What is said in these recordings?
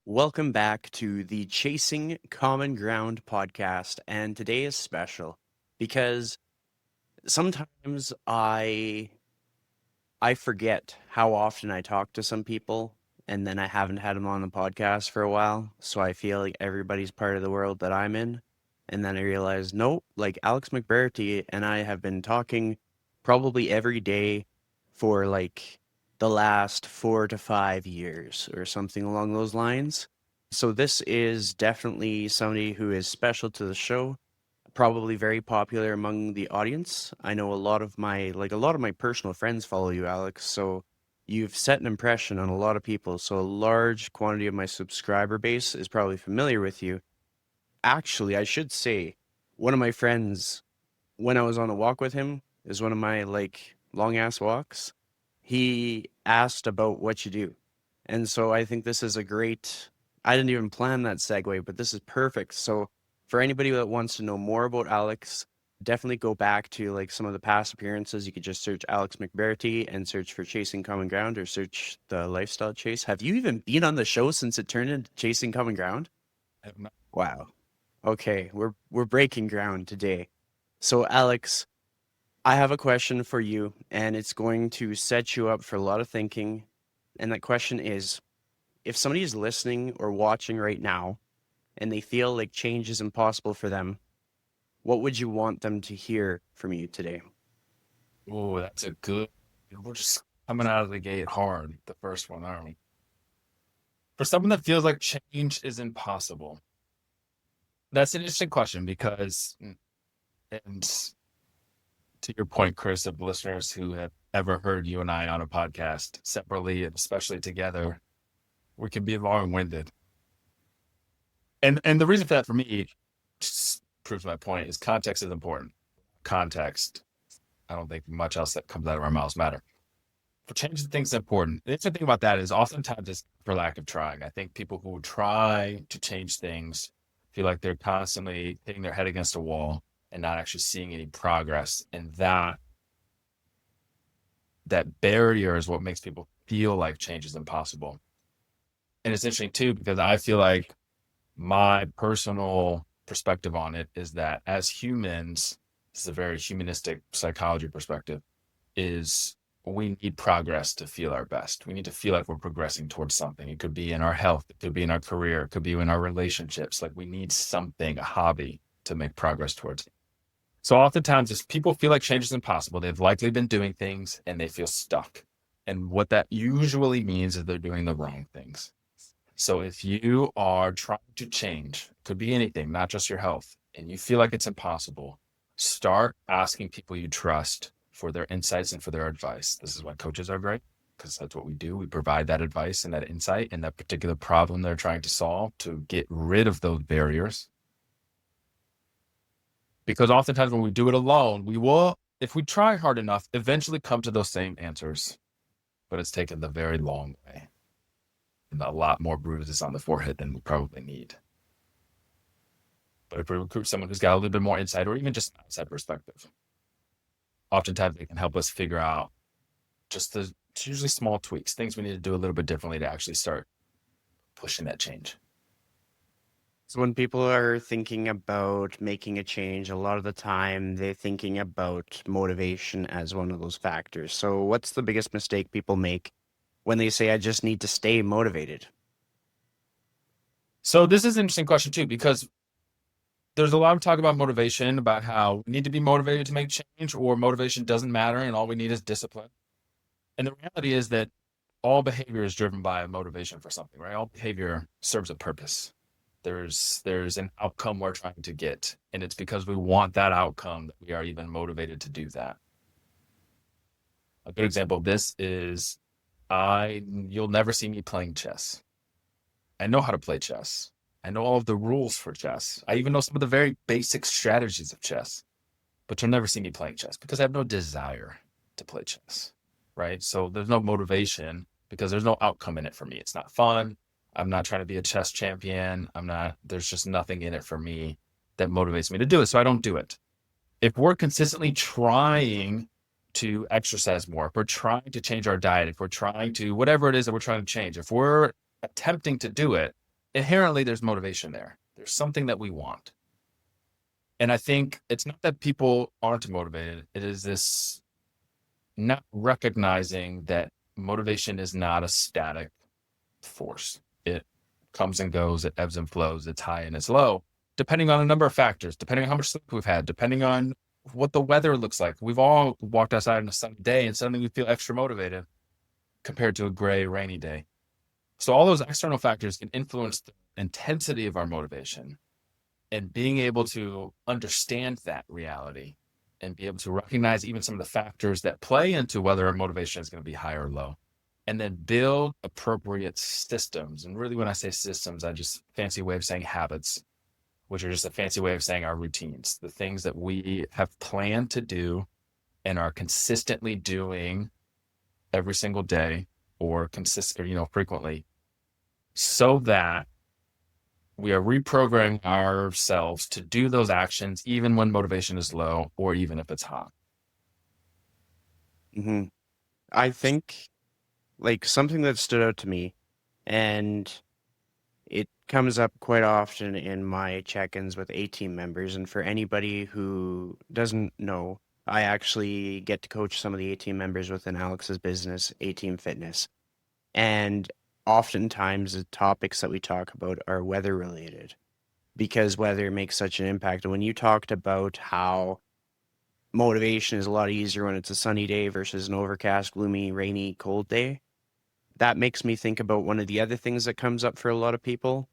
Welcome back to the Chasing Common Ground podcast. And today is special because sometimes I forget how often I talk to some people and then I haven't had them on the podcast for a while. So I feel like everybody's part of the world that I'm in. And then I realize, nope, like Alex McBrairty and I have been talking probably every day for like the last 4 to 5 years or something along those lines. So this is definitely somebody who is special to the show, probably very popular among the audience. I know a lot of my personal friends follow you, Alex, so you've set an impression on a lot of people. So a large quantity of my subscriber base is probably familiar with you. Actually, I should say one of my friends, when I was on a walk with him, is one of my long ass walks. He asked about what you do. And so I think this is a great, I didn't even plan that segue, but this is perfect. So for anybody that wants to know more about Alex, definitely go back to like some of the past appearances. You could just search Alex McBrairty and search for Chasing Common Ground or search the Lifestyle Chase. Have you even been on the show since it turned into Chasing Common Ground? I have not. Wow. Okay, we're breaking ground today. So Alex, I have a question for you, and it's going to set you up for a lot of thinking. And that question is, if somebody is listening or watching right now and they feel like change is impossible for them, what would you want them to hear from you today? Oh, that's a good. We're just coming out of the gate hard, the first one, aren't we? For someone that feels like change is impossible, that's an interesting question because, and to your point, Chris, of listeners who have ever heard you and I on a podcast separately and especially together, we can be long-winded. And the reason for that for me just proves my point is context is important. Context. I don't think much else that comes out of our mouths matter. For changing things important. The interesting thing about that is oftentimes it's for lack of trying. I think people who try to change things feel like they're constantly hitting their head against a wall and not actually seeing any progress. And that barrier is what makes people feel like change is impossible. And it's interesting too, because I feel like my personal perspective on it is that as humans, this is a very humanistic psychology perspective, is we need progress to feel our best. We need to feel like we're progressing towards something. It could be in our health, it could be in our career, it could be in our relationships. Like we need something, a hobby to make progress towards. So oftentimes if people feel like change is impossible, they've likely been doing things and they feel stuck. And what that usually means is they're doing the wrong things. So if you are trying to change, could be anything, not just your health, and you feel like it's impossible, start asking people you trust for their insights and for their advice. This is why coaches are great, because that's what we do. We provide that advice and that insight and that particular problem they're trying to solve to get rid of those barriers. Because oftentimes when we do it alone, we will, if we try hard enough, eventually come to those same answers, but it's taken the very long way. And a lot more bruises on the forehead than we probably need. But if we recruit someone who's got a little bit more insight or even just an outside perspective, oftentimes they can help us figure out just the usually small tweaks, things we need to do a little bit differently to actually start pushing that change. So when people are thinking about making a change, a lot of the time they're thinking about motivation as one of those factors. So what's the biggest mistake people make when they say, I just need to stay motivated? So this is an interesting question too, because there's a lot of talk about motivation, about how we need to be motivated to make change or motivation doesn't matter and all we need is discipline. And the reality is that all behavior is driven by a motivation for something, right? All behavior serves a purpose. There's an outcome we're trying to get, and it's because we want that outcome that we are even motivated to do that. A good example of this is you'll never see me playing chess. I know how to play chess. I know all of the rules for chess. I even know some of the very basic strategies of chess, but you'll never see me playing chess because I have no desire to play chess, right? So there's no motivation because there's no outcome in it for me. It's not fun. I'm not trying to be a chess champion. There's just nothing in it for me that motivates me to do it. So I don't do it. If we're consistently trying to exercise more, if we're trying to change our diet, if we're trying to, whatever it is that we're trying to change, if we're attempting to do it, inherently there's motivation there. There's something that we want. And I think it's not that people aren't motivated. It is this not recognizing that motivation is not a static force. It comes and goes, it ebbs and flows, it's high and it's low, depending on a number of factors, depending on how much sleep we've had, depending on what the weather looks like. We've all walked outside on a sunny day and suddenly we feel extra motivated compared to a gray, rainy day. So all those external factors can influence the intensity of our motivation, and being able to understand that reality and be able to recognize even some of the factors that play into whether our motivation is going to be high or low, and then build appropriate systems. And really, when I say systems, I just fancy way of saying habits, which are just a fancy way of saying our routines, the things that we have planned to do and are consistently doing every single day or frequently, so that we are reprogramming ourselves to do those actions even when motivation is low or even if it's high. Hmm. I think like something that stood out to me, and it comes up quite often in my check-ins with A-team members. And for anybody who doesn't know, I actually get to coach some of the A-team members within Alex's business, A-team Fitness. And oftentimes the topics that we talk about are weather related because weather makes such an impact. And when you talked about how motivation is a lot easier when it's a sunny day versus an overcast, gloomy, rainy, cold day, that makes me think about one of the other things that comes up for a lot of people,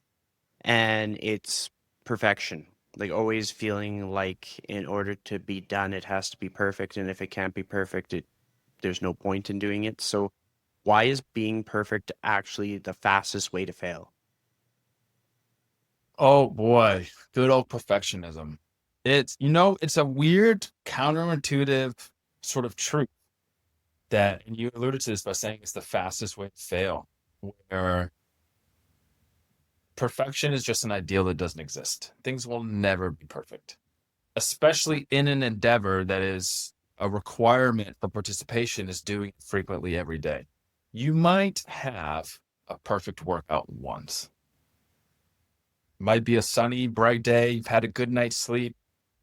and it's perfection. Like always feeling like in order to be done, it has to be perfect. And if it can't be perfect, there's no point in doing it. So why is being perfect actually the fastest way to fail? Oh boy, good old perfectionism. It's a weird counterintuitive sort of truth that, and you alluded to this by saying it's the fastest way to fail, where perfection is just an ideal that doesn't exist. Things will never be perfect, especially in an endeavor that is a requirement for participation is doing it frequently every day. You might have a perfect workout once. Might be a sunny, bright day. You've had a good night's sleep.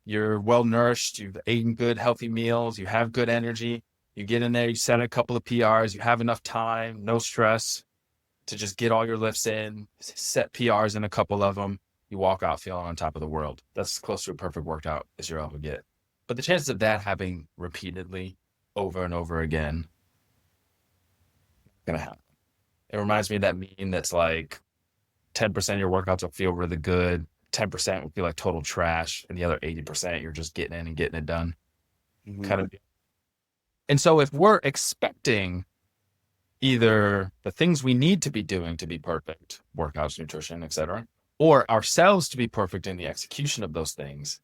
You're well nourished. You've eaten good, healthy meals. You have good energy. You get in there, you set a couple of PRs. You have enough time, no stress to just get all your lifts in, set PRs in a couple of them. You walk out feeling on top of the world. That's close to a perfect workout as you're able to get. But the chances of that happening repeatedly over and over again, gonna happen. It reminds me of that meme that's like 10% of your workouts will feel really good, 10% will feel like total trash, and the other 80% you're just getting in and getting it done. Hmm. Kind of. And so if we're expecting either the things we need to be doing to be perfect, workouts, nutrition, etc., or ourselves to be perfect in the execution of those things,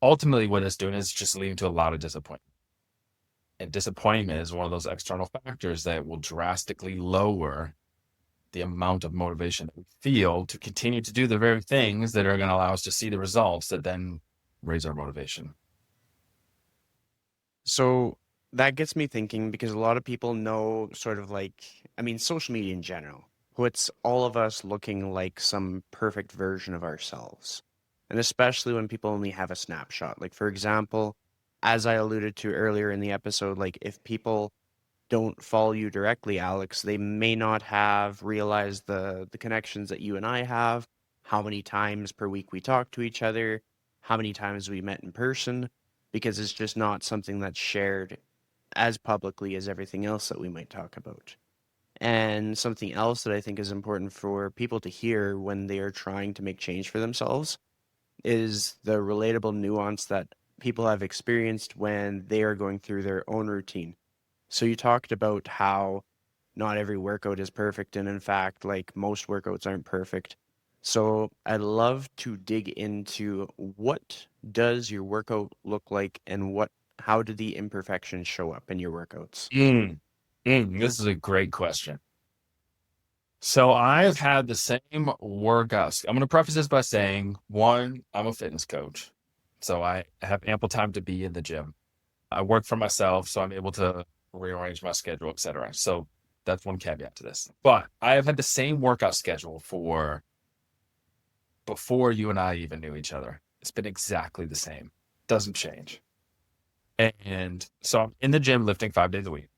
ultimately what it's doing is just leading to a lot of disappointment. And disappointment is one of those external factors that will drastically lower the amount of motivation that we feel to continue to do the very things that are going to allow us to see the results that then raise our motivation. So that gets me thinking because a lot of people know sort of like, I mean, social media in general puts all of us looking like some perfect version of ourselves. And especially when people only have a snapshot. Like, for example, as I alluded to earlier in the episode, like if people don't follow you directly, Alex, they may not have realized the connections that you and I have, how many times per week we talk to each other, how many times we met in person, because it's just not something that's shared as publicly as everything else that we might talk about. And something else that I think is important for people to hear when they are trying to make change for themselves is the relatable nuance that people have experienced when they are going through their own routine. So you talked about how not every workout is perfect, and in fact, like most workouts aren't perfect. So I'd love to dig into what does your workout look like and how do the imperfections show up in your workouts? This is a great question. So I've had the same workouts. I'm going to preface this by saying, one, I'm a fitness coach. So I have ample time to be in the gym. I work for myself, so I'm able to rearrange my schedule, etc. So That's one caveat to this. But I have had the same workout schedule for before you and I even knew each other. It's been exactly the same. Doesn't change. And so I'm in the gym lifting 5 days a week.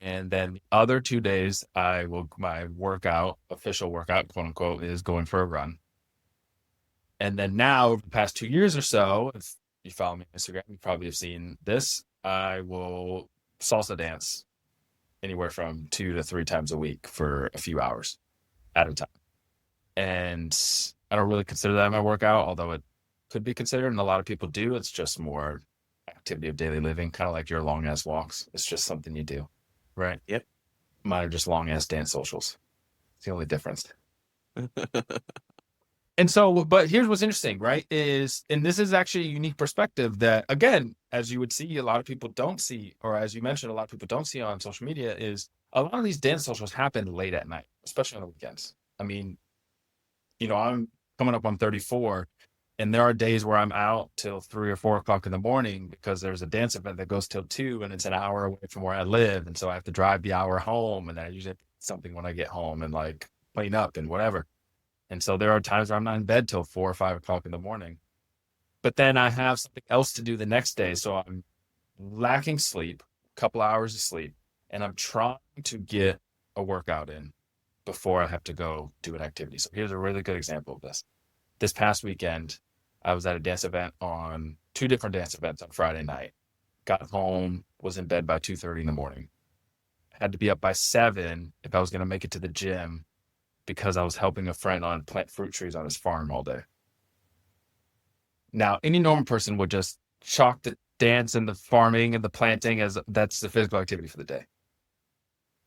And then the other 2 days, my workout, official workout, quote unquote, is going for a run. And then now, over the past 2 years or so, if you follow me on Instagram, you probably have seen this. I will salsa dance anywhere from 2 to 3 times a week for a few hours at a time. And I don't really consider that my workout, although it could be considered, and a lot of people do. It's just more activity of daily living, kind of like your long ass walks. It's just something you do, right? Yep. Mine are just long ass dance socials. It's the only difference. And so, but here's what's interesting, right? And this is actually a unique perspective that, again, as you would see, a lot of people don't see, or as you mentioned, a lot of people don't see on social media, is a lot of these dance socials happen late at night, especially on the weekends. I mean, I'm coming up on 34, and there are days where I'm out till 3 or 4 o'clock in the morning because there's a dance event that goes till 2, and it's an hour away from where I live. And so I have to drive the hour home, and then I usually have to eat something when I get home and like clean up and whatever. And so there are times where I'm not in bed till 4 or 5 o'clock in the morning. But then I have something else to do the next day. So I'm lacking sleep, a couple hours of sleep, and I'm trying to get a workout in before I have to go do an activity. So here's a really good example of this. This past weekend, I was at a dance event on 2 different dance events on Friday night. Got home, was in bed by 2:30 in the morning. Had to be up by 7 if I was going to make it to the gym because I was helping a friend plant fruit trees on his farm all day. Now, any normal person would just chalk the dance and the farming and the planting as that's the physical activity for the day.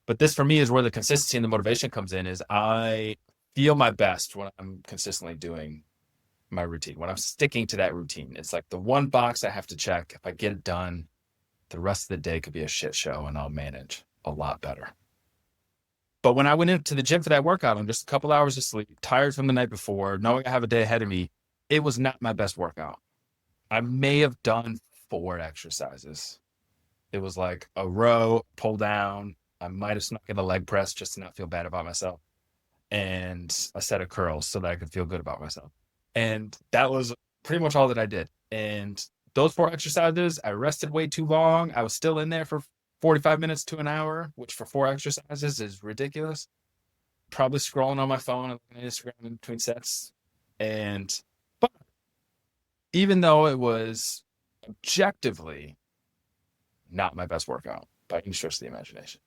But this for me is where the consistency and the motivation comes in, is I feel my best when I'm consistently doing my routine, when I'm sticking to that routine. It's like the one box I have to check. If I get it done, the rest of the day could be a shit show and I'll manage a lot better. But when I went into the gym for that workout on just a couple hours of sleep, tired from the night before, knowing I have a day ahead of me, it was not my best workout. I may have done 4 exercises. It was like a row, pull down. I might have snuck in a leg press just to not feel bad about myself, and a set of curls so that I could feel good about myself. And that was pretty much all that I did. And those 4 exercises, I rested way too long. I was still in there for 45 minutes to an hour, which for 4 exercises is ridiculous. Probably scrolling on my phone and looking at Instagram in between sets. But even though it was objectively not my best workout by any stretch of the imagination,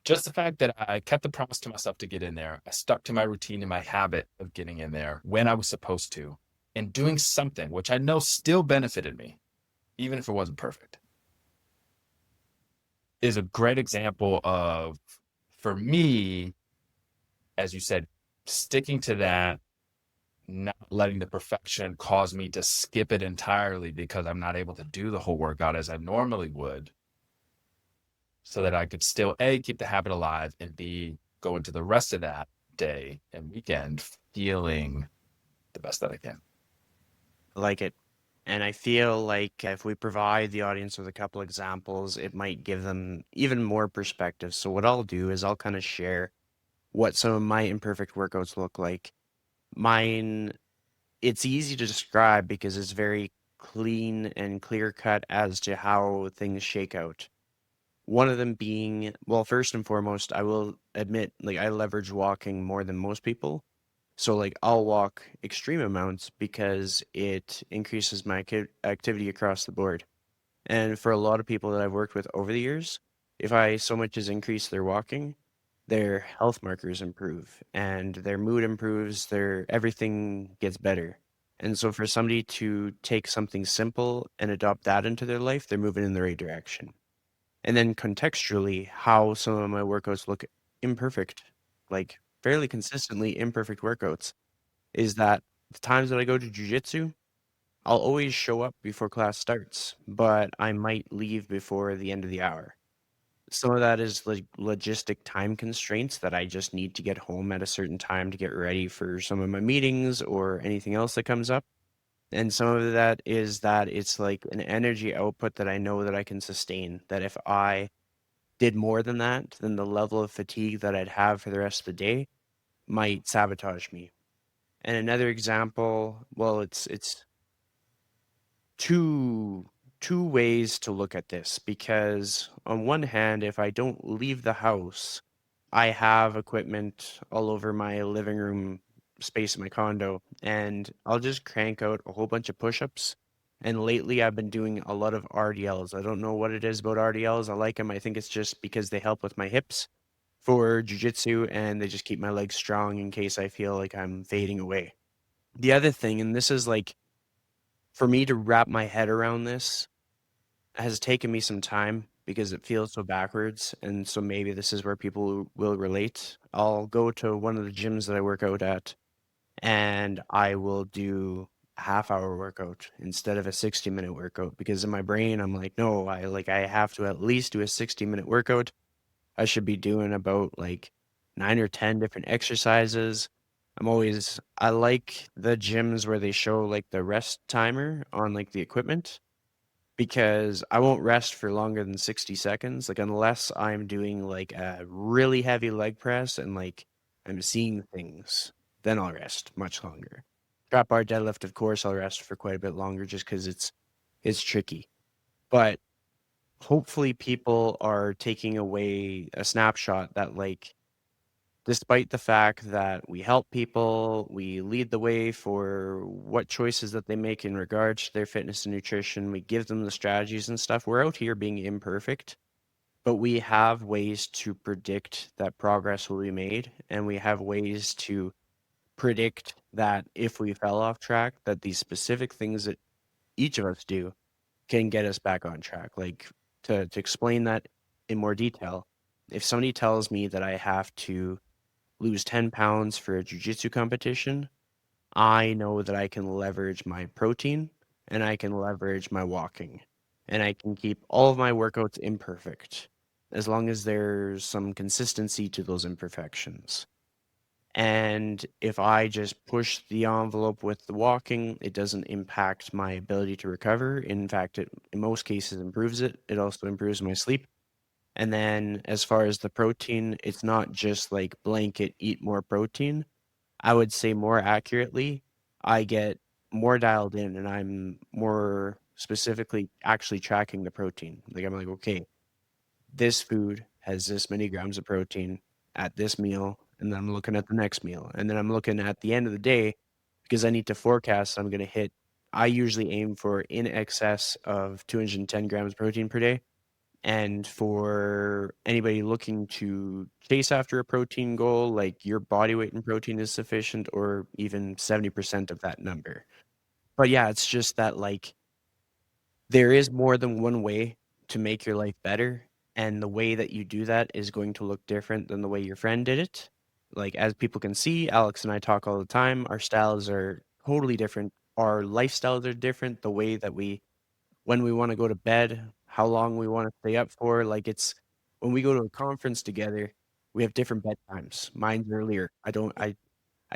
just the fact that I kept the promise to myself to get in there, I stuck to my routine and my habit of getting in there when I was supposed to, and doing something which I know still benefited me, even if it wasn't perfect, is a great example of, for me, as you said, sticking to that, not letting the perfection cause me to skip it entirely because I'm not able to do the whole workout as I normally would, so that I could still, A, keep the habit alive, and B, go into the rest of that day and weekend feeling the best that I can. Like it. And I feel like if we provide the audience with a couple examples, it might give them even more perspective. So what I'll do is I'll kind of share what some of my imperfect workouts look like. Mine, it's easy to describe because it's very clean and clear cut as to how things shake out. One of them being, well, first and foremost, I will admit, like, I leverage walking more than most people. So, like, I'll walk extreme amounts because it increases my activity across the board. And for a lot of people that I've worked with over the years, if I so much as increase their walking, their health markers improve and their mood improves, their everything gets better. And so for somebody to take something simple and adopt that into their life, they're moving in the right direction. And then contextually, how some of my workouts look imperfect, like fairly consistently imperfect workouts, is that the times that I go to jujitsu, I'll always show up before class starts, but I might leave before the end of the hour. Some of that is like logistic time constraints that I just need to get home at a certain time to get ready for some of my meetings or anything else that comes up. And some of that is that it's like an energy output that I know that I can sustain. That if I did more than that, then the level of fatigue that I'd have for the rest of the day might sabotage me. And another example, well, it's two two ways to look at this, because on one hand, if I don't leave the house, I have equipment all over my living room space in my condo, and I'll just crank out a whole bunch of push-ups. And lately I've been doing a lot of RDLs. I don't know what it is about RDLs. I like them. I think it's just because they help with my hips for jujitsu, and they just keep my legs strong in case I feel like I'm fading away. The other thing, and this is like, for me to wrap my head around this has taken me some time because it feels so backwards. And so maybe this is where people will relate. I'll go to one of the gyms that I work out at, and I will do a half-hour workout instead of a 60-minute workout, because in my brain I'm like, no, I have to at least do a 60-minute workout. I should be doing about like 9 or 10 different exercises. I like the gyms where they show like the rest timer on like the equipment, because I won't rest for longer than 60 seconds. Like, unless I'm doing like a really heavy leg press and like I'm seeing things, then I'll rest much longer. Drop bar deadlift, of course, I'll rest for quite a bit longer just because it's tricky. But hopefully people are taking away a snapshot that, like, despite the fact that we help people, we lead the way for what choices that they make in regards to their fitness and nutrition, we give them the strategies and stuff. We're out here being imperfect, but we have ways to predict that progress will be made, and we have ways to predict that if we fell off track, that these specific things that each of us do can get us back on track. Like, to explain that in more detail, if somebody tells me that I have to lose 10 pounds for a jiu-jitsu competition, I know that I can leverage my protein and I can leverage my walking, and I can keep all of my workouts imperfect as long as there's some consistency to those imperfections. And if I just push the envelope with the walking, it doesn't impact my ability to recover. In fact, it in most cases improves it. It also improves my sleep. And then as far as the protein, it's not just like blanket eat more protein. I would say more accurately, I get more dialed in and I'm more specifically actually tracking the protein. Like, I'm like, okay, this food has this many grams of protein at this meal, and then I'm looking at the next meal. And then I'm looking at the end of the day, because I need to forecast I'm going to hit. I usually aim for in excess of 210 grams of protein per day. And for anybody looking to chase after a protein goal, like, your body weight in protein is sufficient, or even 70% of that number. But yeah, it's just that, like, there is more than one way to make your life better. And the way that you do that is going to look different than the way your friend did it. Like, as people can see, Alex and I talk all the time. Our styles are totally different. Our lifestyles are different. The way that when we want to go to bed, how long we want to stay up for. Like, it's when we go to a conference together, we have different bedtimes. Mine's earlier. I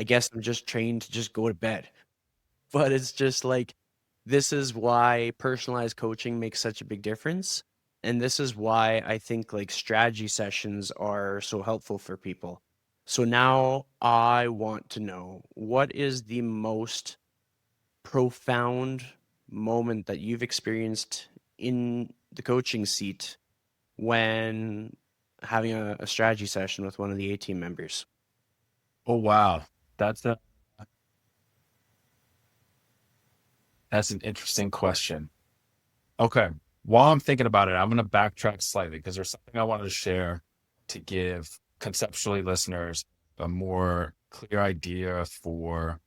guess I'm just trained to just go to bed. But it's just like, this is why personalized coaching makes such a big difference. And this is why I think like strategy sessions are so helpful for people. So now I want to know, what is the most profound moment that you've experienced in the coaching seat when having a strategy session with one of the A team members? Oh wow, that's a that's an interesting question. Okay, while I'm thinking about it, I'm going to backtrack slightly because there's something I wanted to share to give conceptually listeners a more clear idea for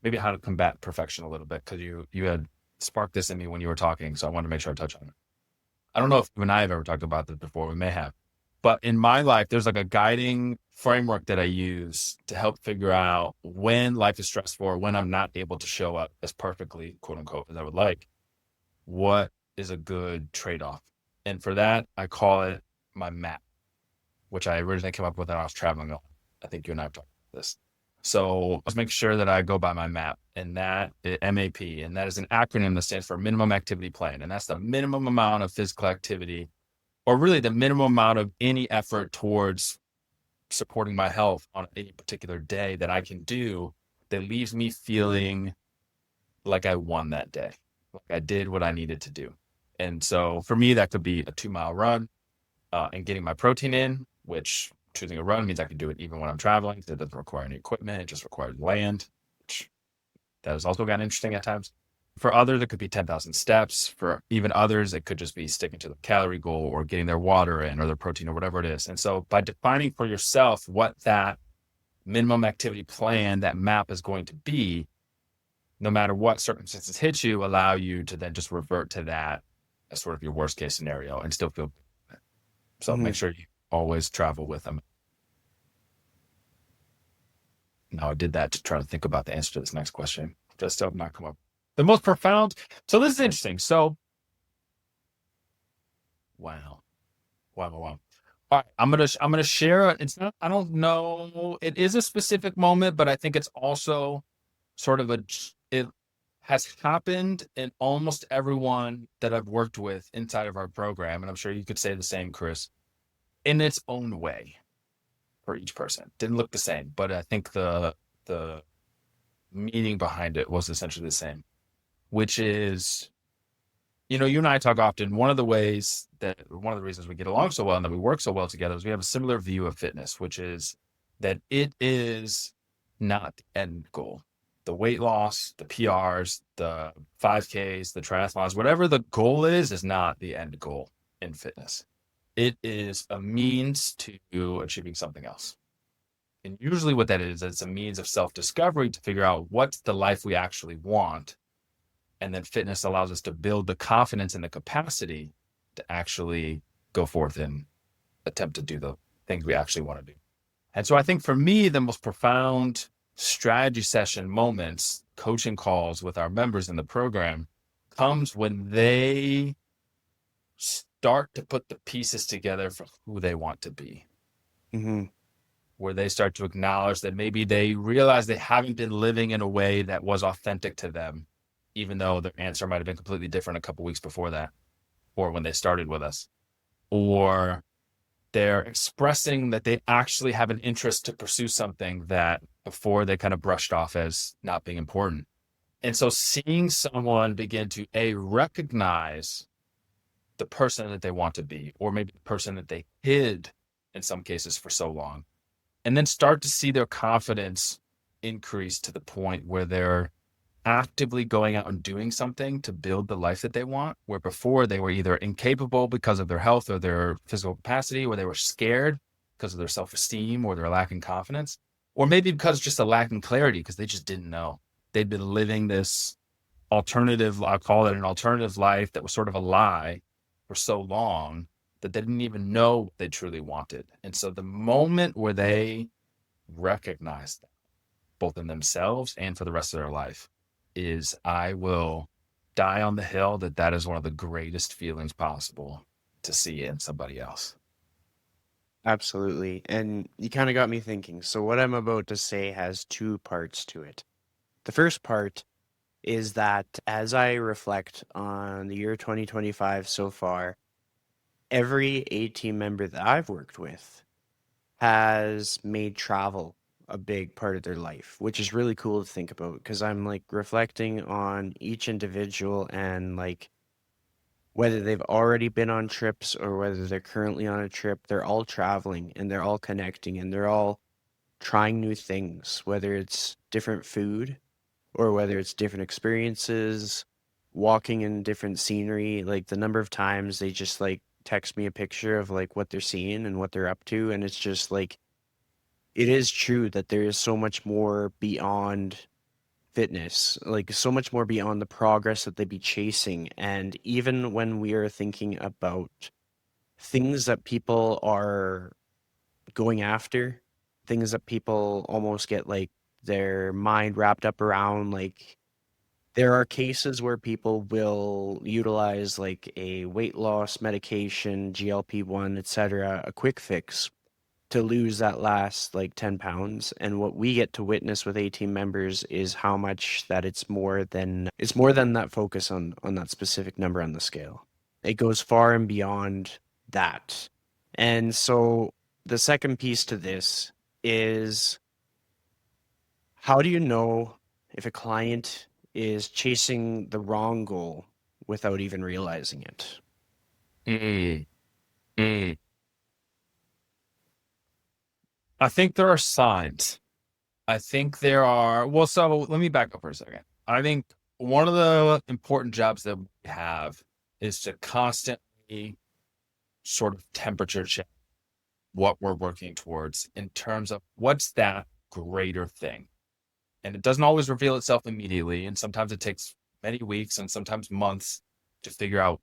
maybe how to combat perfection a little bit, because you had sparked this in me when you were talking, so I wanted to make sure I touch on it. I don't know if you and I have ever talked about this before. We may have. But in my life, there's like a guiding framework that I use to help figure out when life is stressful or when I'm not able to show up as perfectly, quote unquote, as I would like. What is a good trade-off? And for that, I call it my map, which I originally came up with when I was traveling. I think you and I have talked about this. So let's make sure that I go by my map, and that is MAP, and that is an acronym that stands for minimum activity plan. And that's the minimum amount of physical activity or really the minimum amount of any effort towards supporting my health on any particular day that I can do that leaves me feeling like I won that day, like I did what I needed to do. And so for me, that could be a 2 mile run and getting my protein in, which choosing a run means I can do it even when I'm traveling. It doesn't require any equipment, it just requires land, which that has also gotten interesting at times. For others, it could be 10,000 steps. For even others, it could just be sticking to the calorie goal or getting their water in or their protein or whatever it is. And so by defining for yourself what that minimum activity plan, that map is going to be, no matter what circumstances hit you, allow you to then just revert to that as sort of your worst case scenario and still feel good. So make sure you always travel with them. Now I did that to try to think about the answer to this next question. Just have not come up. The most profound. So this is interesting. So, wow. All right, I'm gonna share. It's not. I don't know. It is a specific moment, but I think it's also sort of it has happened in almost everyone that I've worked with inside of our program, and I'm sure you could say the same, Chris, in its own way for each person. Didn't look the same, but I think the meaning behind it was essentially the same, which is, you and I talk often. One of the reasons we get along so well and that we work so well together is we have a similar view of fitness, which is that it is not the end goal. The weight loss, the PRs, the 5Ks, the triathlons, whatever the goal is not the end goal in fitness. It is a means to achieving something else. And usually what that is, it's a means of self-discovery to figure out what's the life we actually want. And then fitness allows us to build the confidence and the capacity to actually go forth and attempt to do the things we actually want to do. And so I think for me, the most profound strategy session moments, coaching calls with our members in the program, comes when they start to put the pieces together for who they want to be. Where they start to acknowledge that maybe they realize they haven't been living in a way that was authentic to them, even though their answer might have been completely different a couple weeks before that, or when they started with us. Or they're expressing that they actually have an interest to pursue something that before they kind of brushed off as not being important. And so seeing someone begin to recognize the person that they want to be, or maybe the person that they hid in some cases for so long, and then start to see their confidence increase to the point where they're actively going out and doing something to build the life that they want, where before they were either incapable because of their health or their physical capacity, or they were scared because of their self-esteem or their lack in confidence, or maybe because just a lack in clarity because they just didn't know. They'd been living this alternative, I'll call it an alternative life that was sort of a lie for so long that they didn't even know what they truly wanted. And so the moment where they recognize that, both in themselves and for the rest of their life, is I will die on the hill that is one of the greatest feelings possible to see in somebody else. Absolutely. And you kind of got me thinking. So what I'm about to say has two parts to it. The first part is that as I reflect on the year 2025 so far, every A team member that I've worked with has made travel a big part of their life, which is really cool to think about because I'm like reflecting on each individual and like whether they've already been on trips or whether they're currently on a trip, they're all traveling and they're all connecting and they're all trying new things, whether it's different food or whether it's different experiences, walking in different scenery. Like the number of times they just like text me a picture of like what they're seeing and what they're up to. And it's just like, it is true that there is so much more beyond fitness, like so much more beyond the progress that they be chasing. And even when we are thinking about things that people are going after, things that people almost get like their mind wrapped up around, like there are cases where people will utilize like a weight loss medication, GLP-1, etc., a quick fix to lose that last like 10 pounds. And what we get to witness with 18 members is how much that it's more than that focus on that specific number on the scale. It goes far and beyond that. And so the second piece to this is, how do you know if a client is chasing the wrong goal without even realizing it? Mm, mm. I think there are signs. I think there are, well, so let me back up for a second. I think one of the important jobs that we have is to constantly sort of temperature check what we're working towards in terms of what's that greater thing. And it doesn't always reveal itself immediately. And sometimes it takes many weeks and sometimes months to figure out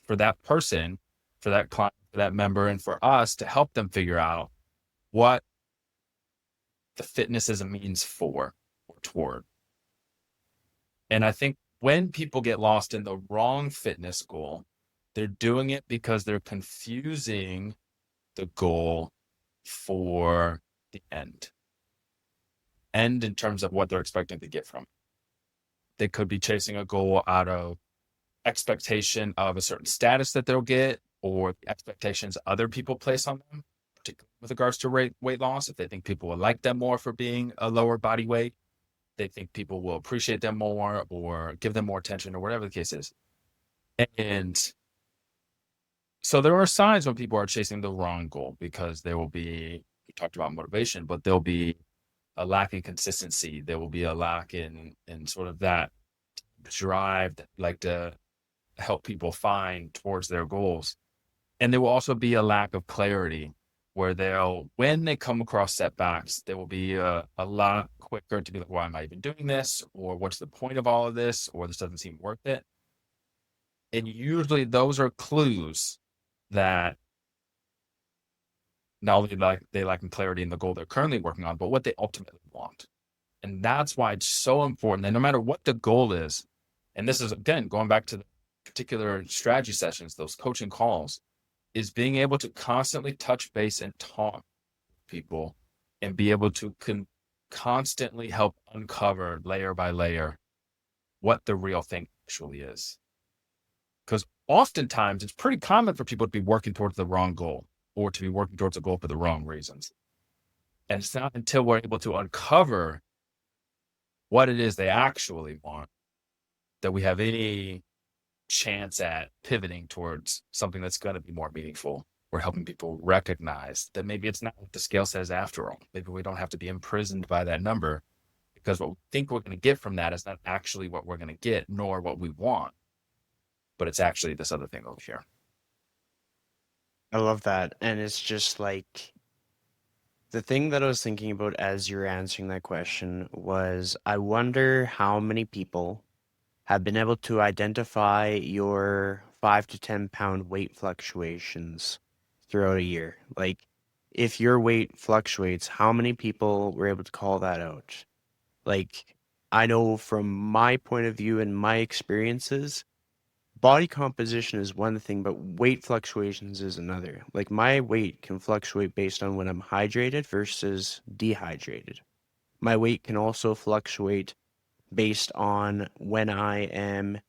for that person, for that client, for that member, and for us to help them figure out what the fitness is a means for or toward. And I think when people get lost in the wrong fitness goal, they're doing it because they're confusing the goal for the end. End in terms of what they're expecting to get from it. They could be chasing a goal out of expectation of a certain status that they'll get or the expectations other people place on them, particularly with regards to weight loss. If they think people will like them more for being a lower body weight, they think people will appreciate them more or give them more attention or whatever the case is. And so there are signs when people are chasing the wrong goal because there will be, we talked about motivation, but there'll be a lack in consistency. There will be a lack in sort of that drive that like to help people find towards their goals. And there will also be a lack of clarity where when they come across setbacks, there will be a lot quicker to be like, why am I even doing this? Or what's the point of all of this? Or this doesn't seem worth it. And usually those are clues that not only they lack in clarity in the goal they're currently working on, but what they ultimately want. And that's why it's so important that no matter what the goal is, and this is again going back to the particular strategy sessions, those coaching calls, is being able to constantly touch base and talk to people and be able to constantly help uncover layer by layer what the real thing actually is. Because oftentimes it's pretty common for people to be working towards the wrong goal or to be working towards a goal for the wrong reasons. And it's not until we're able to uncover what it is they actually want that we have any chance at pivoting towards something that's going to be more meaningful. We're helping people recognize that maybe it's not what the scale says after all. Maybe we don't have to be imprisoned by that number because what we think we're going to get from that is not actually what we're going to get, nor what we want, but it's actually this other thing over here. I love that. And it's just like, the thing that I was thinking about as you're answering that question was, I wonder how many people have been able to identify your 5 to 10 pound weight fluctuations throughout a year. Like, if your weight fluctuates, how many people were able to call that out? Like, I know from my point of view and my experiences, body composition is one thing, but weight fluctuations is another. Like, my weight can fluctuate based on when I'm hydrated versus dehydrated. My weight can also fluctuate based on when I am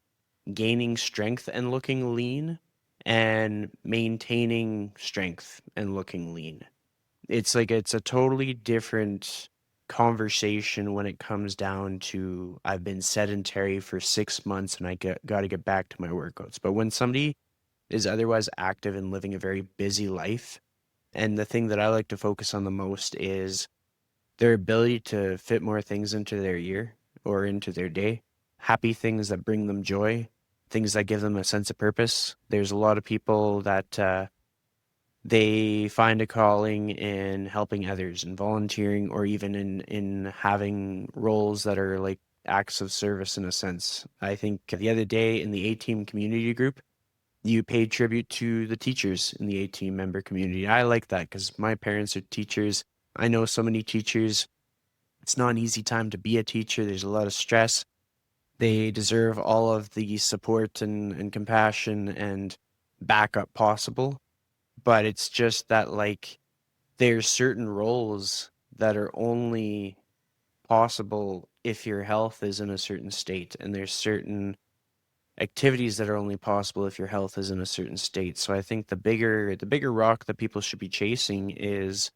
gaining strength and looking lean and maintaining strength and looking lean. It's like it's a totally different conversation when it comes down to, I've been sedentary for 6 months and got to get back to my workouts. But when somebody is otherwise active and living a very busy life, and the thing that I like to focus on the most is their ability to fit more things into their year or into their day, happy things that bring them joy, things that give them a sense of purpose. There's a lot of people that they find a calling in helping others and volunteering, or even in having roles that are like acts of service in a sense. I think the other day in the A-Team community group, you paid tribute to the teachers in the A-Team member community. I like that because my parents are teachers. I know so many teachers. It's not an easy time to be a teacher. There's a lot of stress. They deserve all of the support and compassion and backup possible. But it's just that, like, there's certain roles that are only possible if your health is in a certain state, and there's certain activities that are only possible if your health is in a certain state. So I think the bigger rock that people should be chasing is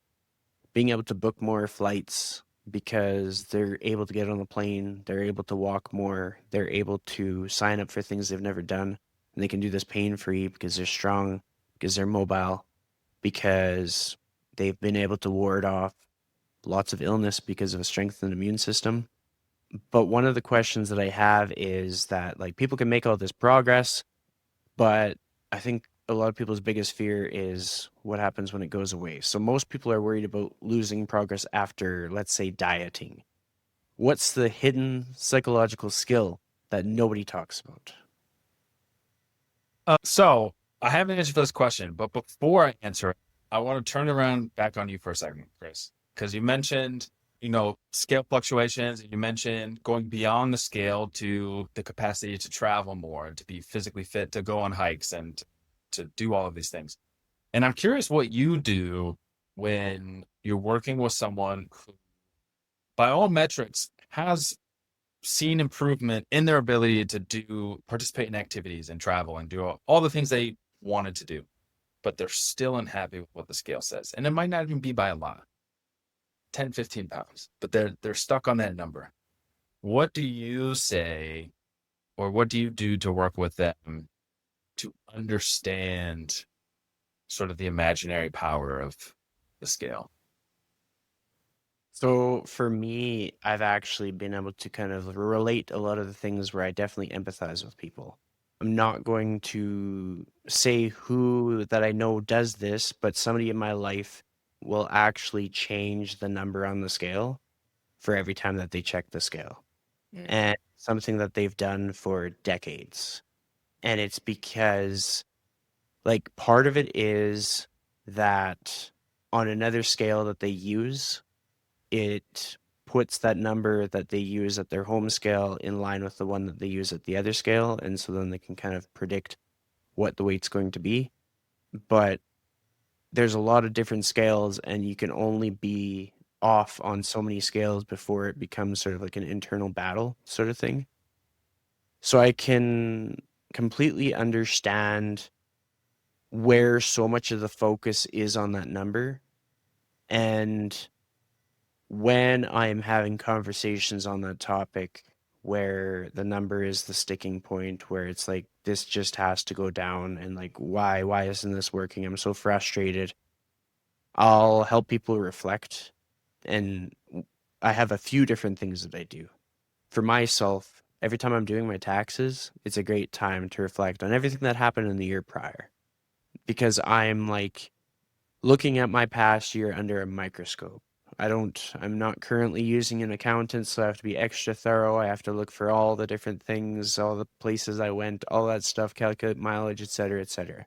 being able to book more flights because they're able to get on the plane, they're able to walk more, they're able to sign up for things they've never done, and they can do this pain-free because they're strong, because they're mobile, because they've been able to ward off lots of illness because of a strengthened immune system. But one of the questions that I have is that like people can make all this progress, but I think a lot of people's biggest fear is what happens when it goes away. So most people are worried about losing progress after, let's say, dieting. What's the hidden psychological skill that nobody talks about? So I have an answer for this question, but before I answer it, I want to turn around back on you for a second, Chris, because you mentioned, scale fluctuations, and you mentioned going beyond the scale to the capacity to travel more, to be physically fit, to go on hikes and to do all of these things. And I'm curious what you do when you're working with someone who, by all metrics, has seen improvement in their ability to participate in activities and travel and do all the things they wanted to do, but they're still unhappy with what the scale says. And it might not even be by a lot, 10, 15 pounds, but they're stuck on that number. What do you say, or what do you do to work with them to understand sort of the imaginary power of the scale? So for me, I've actually been able to kind of relate a lot of the things where I definitely empathize with people. I'm not going to say who that I know does this, but somebody in my life will actually change the number on the scale for every time that they check the scale. And something that they've done for decades. And it's because, like, part of it is that on another scale that they use, it puts that number that they use at their home scale in line with the one that they use at the other scale. And so then they can kind of predict what the weight's going to be. But there's a lot of different scales, and you can only be off on so many scales before it becomes sort of like an internal battle sort of thing. So I can completely understand where so much of the focus is on that number. And when I'm having conversations on that topic where the number is the sticking point, where it's like, this just has to go down, and like, why isn't this working? I'm so frustrated. I'll help people reflect. And I have a few different things that I do. For myself, every time I'm doing my taxes, it's a great time to reflect on everything that happened in the year prior, because I'm like looking at my past year under a microscope. I'm not currently using an accountant, so I have to be extra thorough. I have to look for all the different things, all the places I went, all that stuff, calculate mileage, etc., etc.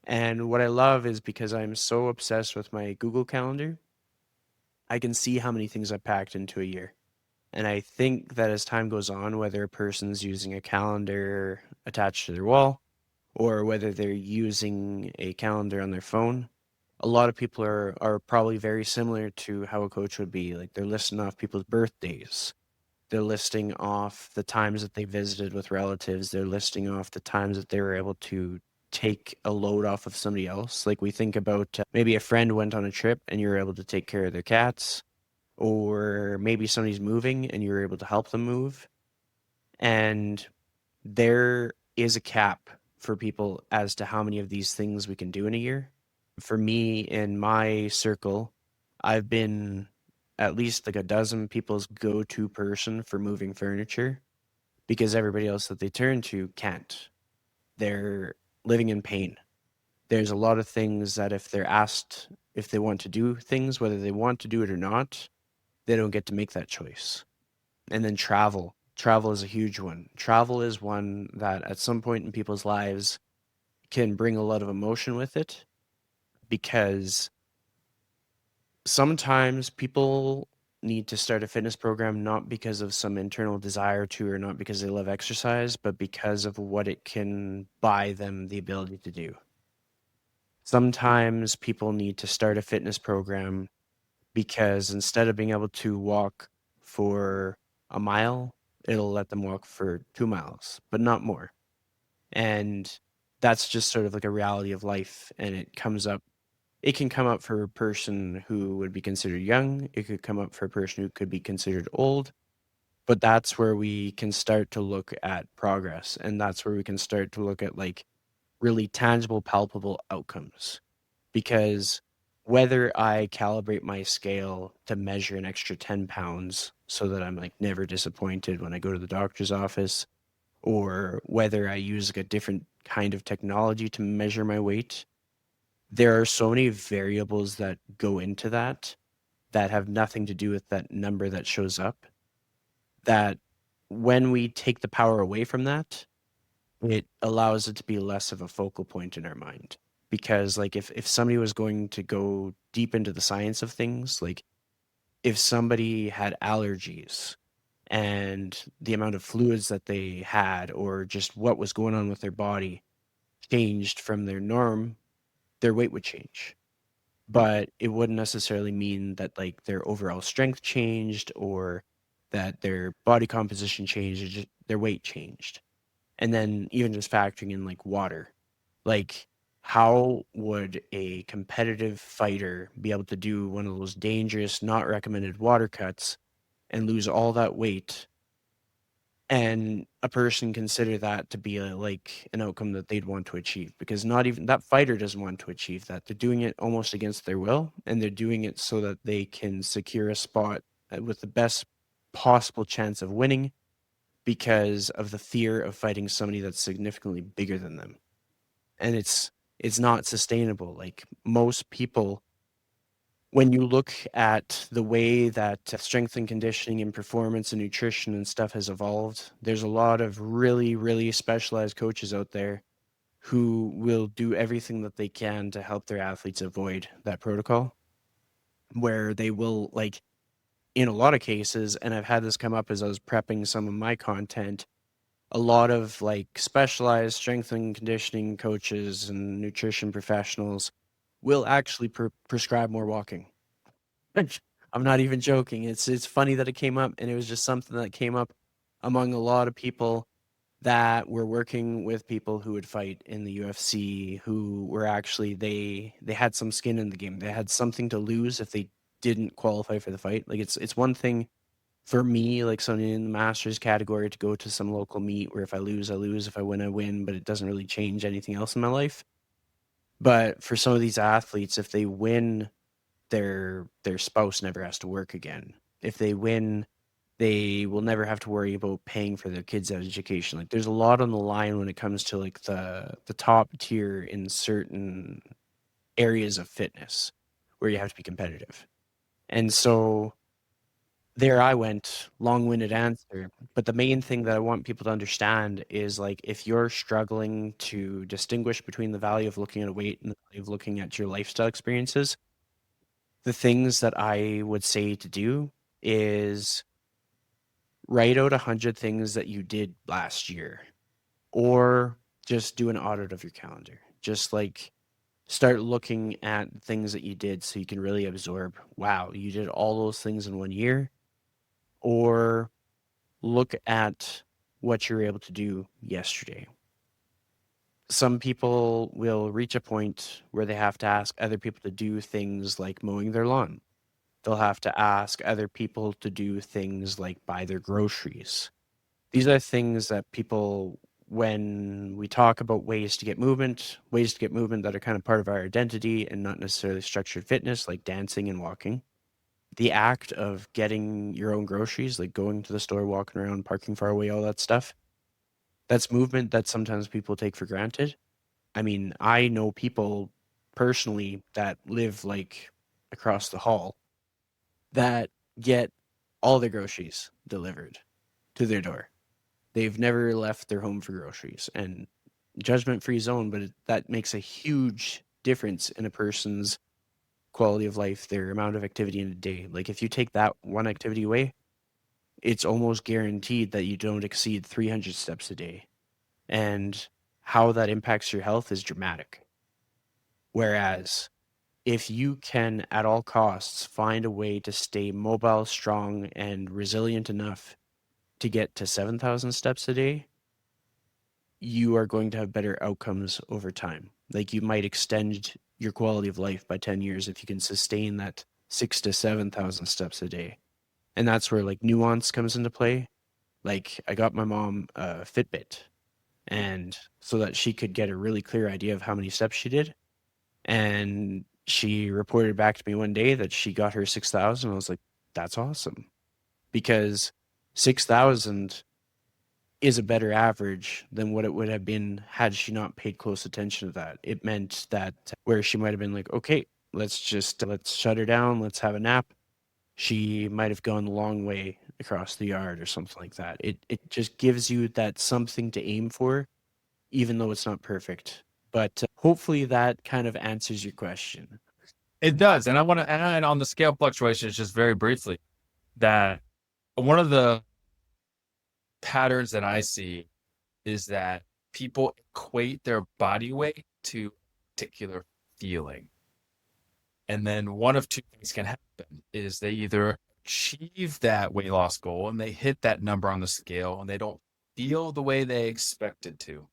And what I love is because I'm so obsessed with my Google Calendar, I can see how many things I packed into a year. And I think that as time goes on, whether a person's using a calendar attached to their wall or whether they're using a calendar on their phone, a lot of people are probably very similar to how a coach would be. Like, they're listing off people's birthdays. They're listing off the times that they visited with relatives. They're listing off the times that they were able to take a load off of somebody else. Like, we think about maybe a friend went on a trip and you were able to take care of their cats, or maybe somebody's moving and you were able to help them move. And there is a cap for people as to how many of these things we can do in a year. For me, in my circle, I've been at least like a dozen people's go-to person for moving furniture because everybody else that they turn to can't. They're living in pain. There's a lot of things that if they're asked if they want to do things, whether they want to do it or not, they don't get to make that choice. And then travel. Travel is a huge one. Travel is one that at some point in people's lives can bring a lot of emotion with it, because sometimes people need to start a fitness program not because of some internal desire to, or not because they love exercise, but because of what it can buy them the ability to do. Sometimes people need to start a fitness program because instead of being able to walk for a mile, it'll let them walk for 2 miles, but not more. And that's just sort of like a reality of life. And it can come up for a person who would be considered young. It could come up for a person who could be considered old. But that's where we can start to look at progress. And that's where we can start to look at like really tangible, palpable outcomes. Because whether I calibrate my scale to measure an extra 10 pounds so that I'm like never disappointed when I go to the doctor's office, or whether I use like a different kind of technology to measure my weight, there are so many variables that go into that that have nothing to do with that number that shows up, that when we take the power away from that, it allows it to be less of a focal point in our mind. Because like if somebody was going to go deep into the science of things, like if somebody had allergies and the amount of fluids that they had or just what was going on with their body changed from their norm, their weight would change. But it wouldn't necessarily mean that like their overall strength changed or that their body composition changed, or just their weight changed. And then even just factoring in like water, like how would a competitive fighter be able to do one of those dangerous, not recommended water cuts and lose all that weight, and a person consider that to be like an outcome that they'd want to achieve? Because not even that fighter doesn't want to achieve that. They're doing it almost against their will, and they're doing it so that they can secure a spot with the best possible chance of winning, because of the fear of fighting somebody that's significantly bigger than them. And it's not sustainable. Like most people, when you look at the way that strength and conditioning and performance and nutrition and stuff has evolved, there's a lot of really, really specialized coaches out there who will do everything that they can to help their athletes avoid that protocol, where they will, like, in a lot of cases, and I've had this come up as I was prepping some of my content, a lot of like specialized strength and conditioning coaches and nutrition professionals will actually prescribe more walking. I'm not even joking. It's funny that it came up, and it was just something that came up among a lot of people that were working with people who would fight in the UFC, who were actually they had some skin in the game. They had something to lose if they didn't qualify for the fight. Like it's one thing for me, like something in the masters category, to go to some local meet where if I lose, I lose, if I win, I win, but it doesn't really change anything else in my life. But for some of these athletes, if they win, their spouse never has to work again. If they win, they will never have to worry about paying for their kids' education. Like there's a lot on the line when it comes to like the top tier in certain areas of fitness where you have to be competitive. And so there I went, long-winded answer. But the main thing that I want people to understand is like if you're struggling to distinguish between the value of looking at a weight and the value of looking at your lifestyle experiences, the things that I would say to do is write out 100 things that you did last year, or just do an audit of your calendar. Just like start looking at things that you did so you can really absorb, wow, you did all those things in 1 year. Or look at what you're able to do yesterday. Some people will reach a point where they have to ask other people to do things like mowing their lawn. They'll have to ask other people to do things like buy their groceries. These are things that people, when we talk about ways to get movement that are kind of part of our identity and not necessarily structured fitness, like dancing and walking, the act of getting your own groceries, like going to the store, walking around, parking far away, all that stuff, that's movement that sometimes people take for granted. I mean, I know people personally that live like across the hall that get all their groceries delivered to their door. They've never left their home for groceries, and judgment free zone, but that makes a huge difference in a person's quality of life, their amount of activity in a day. Like if you take that one activity away, it's almost guaranteed that you don't exceed 300 steps a day. And how that impacts your health is dramatic. Whereas if you can at all costs find a way to stay mobile, strong, and resilient enough to get to 7,000 steps a day, you are going to have better outcomes over time. Like you might extend your quality of life by 10 years if you can sustain that 6 to 7,000 steps a day. And that's where like nuance comes into play. Like I got my mom a Fitbit, and so that she could get a really clear idea of how many steps she did. And she reported back to me one day that she got her 6,000. I was like, that's awesome. Because 6,000 is a better average than what it would have been had she not paid close attention to that. It meant that where she might have been like, okay, let's shut her down, let's have a nap. She might have gone the long way across the yard or something like that. It just gives you that something to aim for, even though it's not perfect. But hopefully that kind of answers your question. It does. And I want to add on the scale fluctuations just very briefly that one of the patterns that I see is that people equate their body weight to a particular feeling. And then one of two things can happen is they either achieve that weight loss goal and they hit that number on the scale and they don't feel the way they expected to.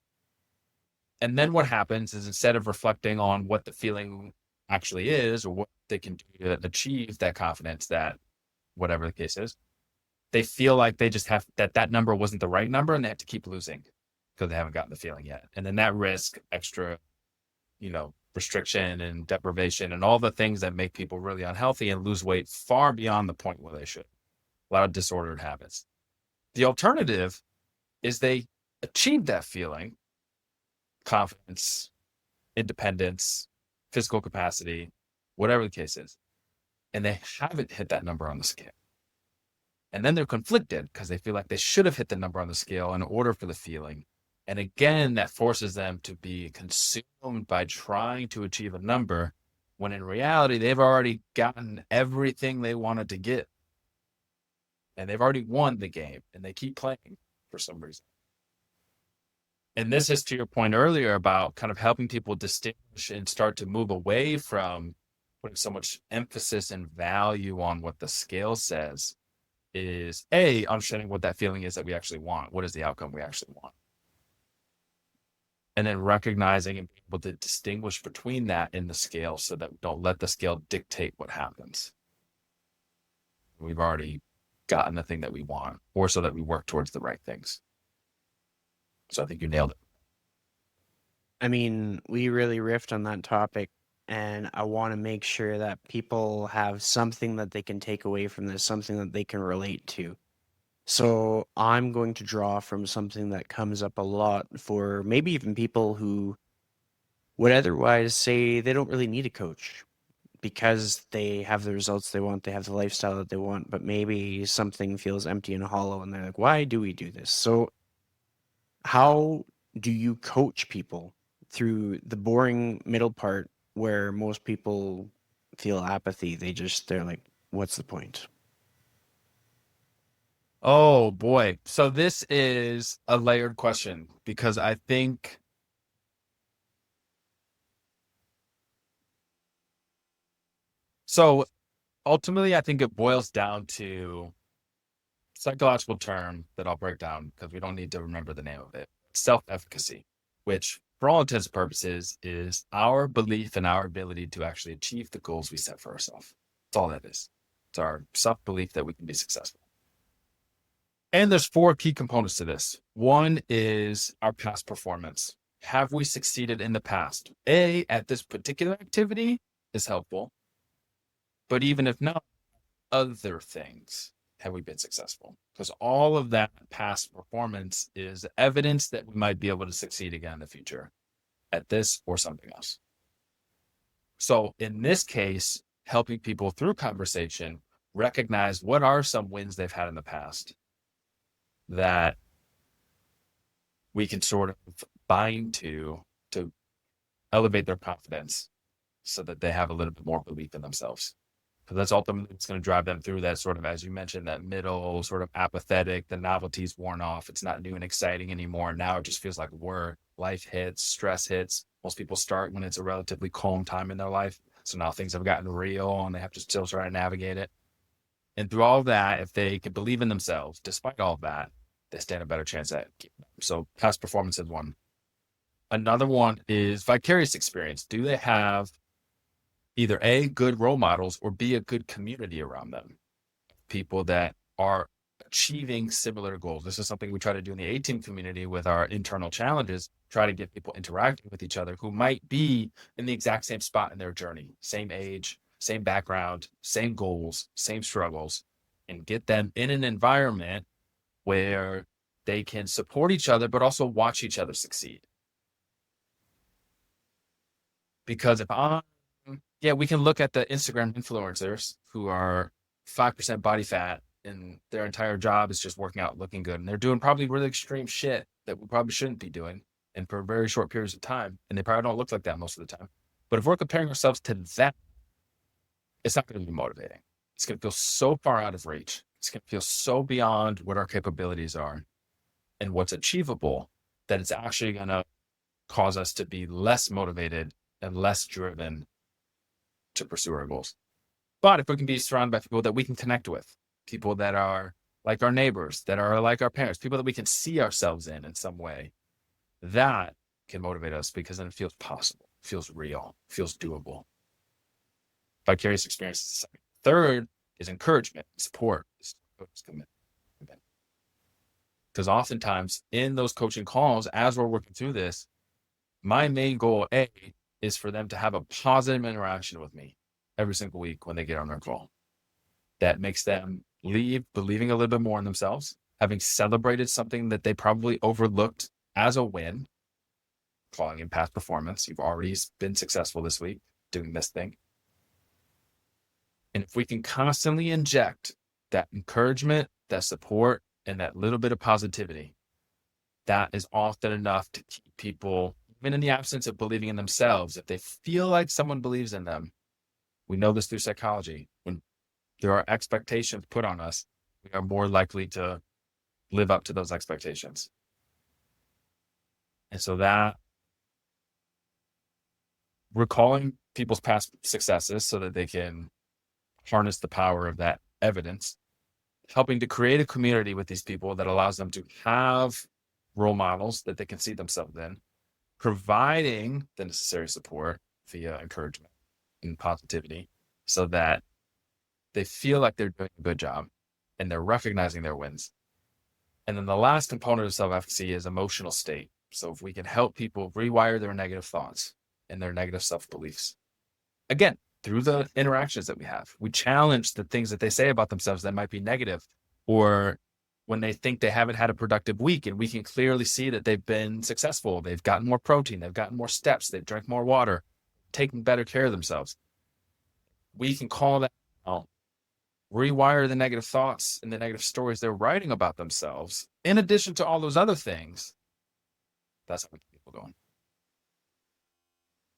And then what happens is instead of reflecting on what the feeling actually is or what they can do to achieve that confidence, that whatever the case is, they feel like they just have that number wasn't the right number and they have to keep losing because they haven't gotten the feeling yet. And then that risk extra, restriction and deprivation and all the things that make people really unhealthy and lose weight far beyond the point where they should. A lot of disordered habits. The alternative is they achieve that feeling, confidence, independence, physical capacity, whatever the case is, and they haven't hit that number on the scale. And then they're conflicted because they feel like they should have hit the number on the scale in order for the feeling. And again, that forces them to be consumed by trying to achieve a number when in reality, they've already gotten everything they wanted to get. And they've already won the game and they keep playing for some reason. And this is to your point earlier about kind of helping people distinguish and start to move away from putting so much emphasis and value on what the scale says is A, understanding what that feeling is that we actually want. What is the outcome we actually want? And then recognizing and being able to distinguish between that in the scale so that we don't let the scale dictate what happens. We've already gotten the thing that we want, or so that we work towards the right things. So I think you nailed it. I mean, we really riffed on that topic, and I want to make sure that people have something that they can take away from this, something that they can relate to. So I'm going to draw from something that comes up a lot for maybe even people who would otherwise say they don't really need a coach because they have the results they want, they have the lifestyle that they want, but maybe something feels empty and hollow and they're like, why do we do this? So how do you coach people through the boring middle part where most people feel apathy? They're like, what's the point? Oh boy. So this is a layered question because I think so ultimately I think it boils down to psychological term that I'll break down because we don't need to remember the name of it. Self-efficacy, which for all intents and purposes is our belief in our ability to actually achieve the goals we set for ourselves. That's all that is. It's our self-belief that we can be successful. And there's 4 key components to this. One is our past performance. Have we succeeded in the past? A, at this particular activity is helpful, but even if not, other things, have we been successful? Because all of that past performance is evidence that we might be able to succeed again in the future at this or something else. So in this case, helping people through conversation recognize what are some wins they've had in the past that we can sort of bind to elevate their confidence so that they have a little bit more belief in themselves. Because that's ultimately what's going to drive them through that sort of, as you mentioned, that middle sort of apathetic, the novelty's worn off. It's not new and exciting anymore. Now it just feels like work, life hits, stress hits. Most people start when it's a relatively calm time in their life. So now things have gotten real and they have to still try to navigate it. And through all of that, if they can believe in themselves, despite all of that, they stand a better chance at keeping them. So past performance is one. Another one is vicarious experience. Do they have either A, good role models, or B, a good community around them? People that are achieving similar goals. This is something we try to do in the A-team community with our internal challenges, try to get people interacting with each other who might be in the exact same spot in their journey, same age, same background, same goals, same struggles, and get them in an environment where they can support each other, but also watch each other succeed. Because we can look at the Instagram influencers who are 5% body fat and their entire job is just working out, looking good. And they're doing probably really extreme shit that we probably shouldn't be doing and for very short periods of time. And they probably don't look like that most of the time. But if we're comparing ourselves to that, it's not going to be motivating. It's going to feel so far out of reach. It's going to feel so beyond what our capabilities are and what's achievable that it's actually going to cause us to be less motivated and less driven to pursue our goals. But if we can be surrounded by people that we can connect with, people that are like our neighbors, that are like our parents, people that we can see ourselves in some way, that can motivate us because then it feels possible, feels real, feels doable. Vicarious experience is the second. Third is encouragement, support, commitment. Because oftentimes in those coaching calls, as we're working through this, my main goal, A, is for them to have a positive interaction with me every single week when they get on their call. That makes them leave believing a little bit more in themselves, having celebrated something that they probably overlooked as a win, calling in past performance. You've already been successful this week doing this thing. And if we can constantly inject that encouragement, that support, and that little bit of positivity, that is often enough to keep people, even in the absence of believing in themselves, if they feel like someone believes in them. We know this through psychology. When there are expectations put on us, we are more likely to live up to those expectations. And so that recalling people's past successes so that they can harness the power of that evidence, helping to create a community with these people that allows them to have role models that they can see themselves in, providing the necessary support via encouragement and positivity so that they feel like they're doing a good job and they're recognizing their wins. And then the last component of self-efficacy is emotional state. So if we can help people rewire their negative thoughts and their negative self-beliefs, again, through the interactions that we have, we challenge the things that they say about themselves that might be negative, or when they think they haven't had a productive week and we can clearly see that they've been successful, they've gotten more protein, they've gotten more steps, they've drank more water, taken better care of themselves. We can call that out, rewire the negative thoughts and the negative stories they're writing about themselves, in addition to all those other things. That's how we keep people going.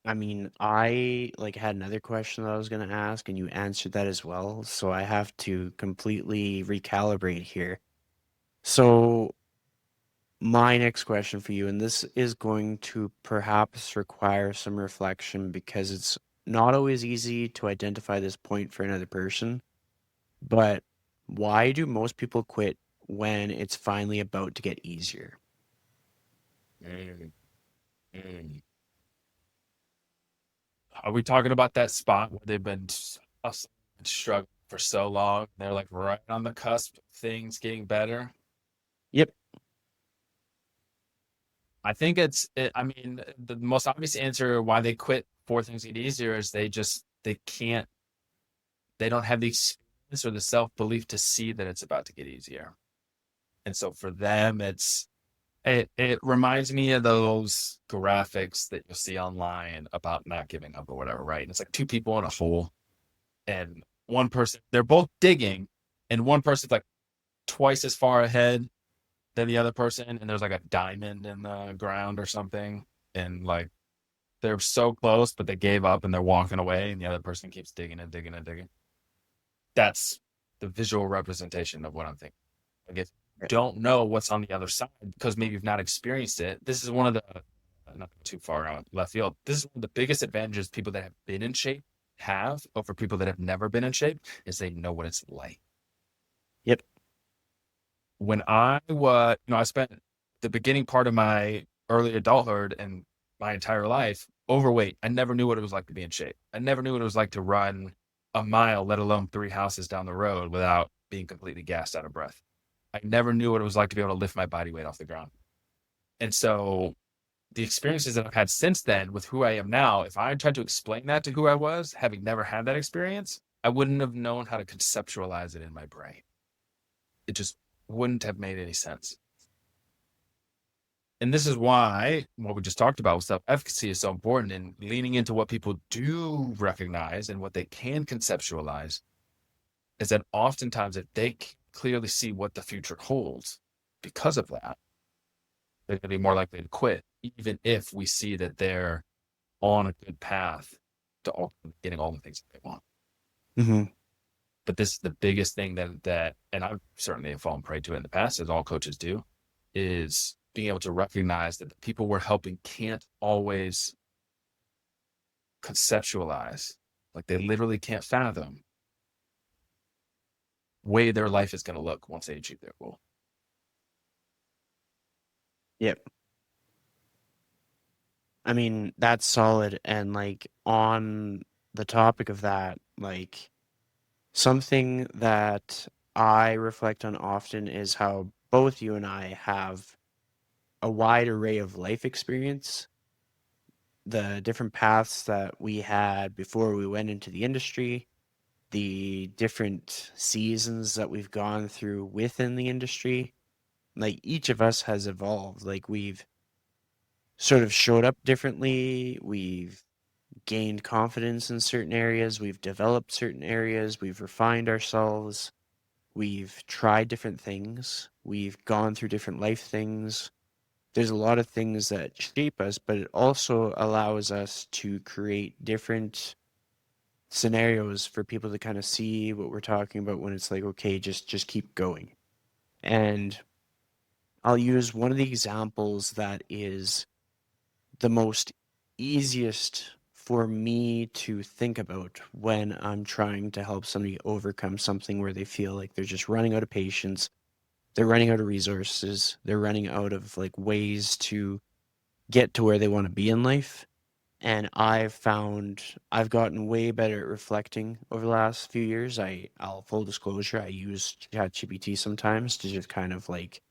I mean, I had another question that I was going to ask, and you answered that as well. So I have to completely recalibrate here. So my next question for you, and this is going to perhaps require some reflection because it's not always easy to identify this point for another person, but why do most people quit when it's finally about to get easier? Mm, mm. Are we talking about that spot where they've been hustling and struggling for so long? They're like right on the cusp of things getting better. Yep. I think I mean, the most obvious answer why they quit before things get easier is they don't have the experience or the self-belief to see that it's about to get easier. And so for them, it reminds me of those graphics that you'll see online about not giving up or whatever, right? And it's like two people in a hole and one person, they're both digging and one person's like twice as far ahead than the other person. And there's like a diamond in the ground or something. And like, they're so close, but they gave up and they're walking away and the other person keeps digging and digging and digging. That's the visual representation of what I'm thinking. Like if you don't know what's on the other side because maybe you've not experienced it, this is one of the, not too far out left field, this is one of the biggest advantages people that have been in shape have over people that have never been in shape is they know what it's like. Yep. when I was, I spent the beginning part of my early adulthood and my entire life overweight. I never knew what it was like to be in shape. I never knew what it was like to run a mile, let alone 3 houses down the road without being completely gassed out of breath. I never knew what it was like to be able to lift my body weight off the ground. And so the experiences that I've had since then with who I am now, if I tried to explain that to who I was, having never had that experience, I wouldn't have known how to conceptualize it in my brain. It just wouldn't have made any sense. And this is why what we just talked about with self-efficacy is so important, and leaning into what people do recognize and what they can conceptualize is that oftentimes if they clearly see what the future holds because of that, they're going to be more likely to quit, even if we see that they're on a good path to getting all the things that they want. Mm-hmm. But this is the biggest thing that, and I've certainly fallen prey to it in the past, as all coaches do, is being able to recognize that the people we're helping can't always conceptualize, like they literally can't fathom way their life is going to look once they achieve their goal. Yep. I mean, that's solid. And like on the topic of that, like something that I reflect on often is how both you and I have a wide array of life experience, the different paths that we had before we went into the industry, the different seasons that we've gone through within the industry. Like each of us has evolved. Like we've sort of showed up differently. We've gained confidence in certain areas. We've developed certain areas. We've refined ourselves. We've tried different things. We've gone through different life things. There's a lot of things that shape us, but it also allows us to create different scenarios for people to kind of see what we're talking about when it's like, okay, just keep going. And I'll use one of the examples that is the most easiest for me to think about when I'm trying to help somebody overcome something where they feel like they're just running out of patience, they're running out of resources, they're running out of like ways to get to where they want to be in life. And I've found I've gotten way better at reflecting over the last few years. I'll full disclosure, I use ChatGPT sometimes to just kind of like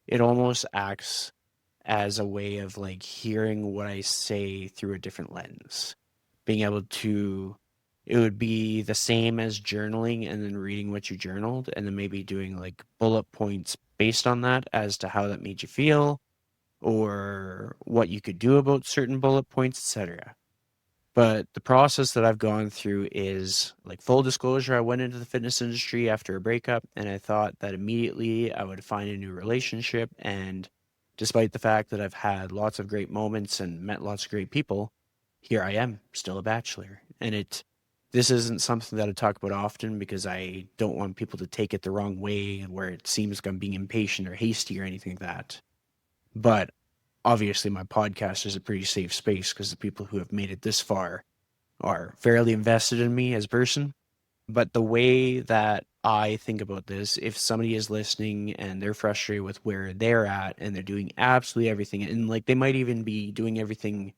it almost acts as a way of like hearing what I say through a different lens. Being able to, it would be the same as journaling and then reading what you journaled and then maybe doing like bullet points based on that as to how that made you feel or what you could do about certain bullet points, etc. But the process that I've gone through is like full disclosure. I went into the fitness industry after a breakup and I thought that immediately I would find a new relationship. And despite the fact that I've had lots of great moments and met lots of great people, here I am, still a bachelor. And this isn't something that I talk about often because I don't want people to take it the wrong way where it seems like I'm being impatient or hasty or anything like that. But obviously, my podcast is a pretty safe space because the people who have made it this far are fairly invested in me as a person. But the way that I think about this, if somebody is listening and they're frustrated with where they're at and they're doing absolutely everything, and like they might even be doing everything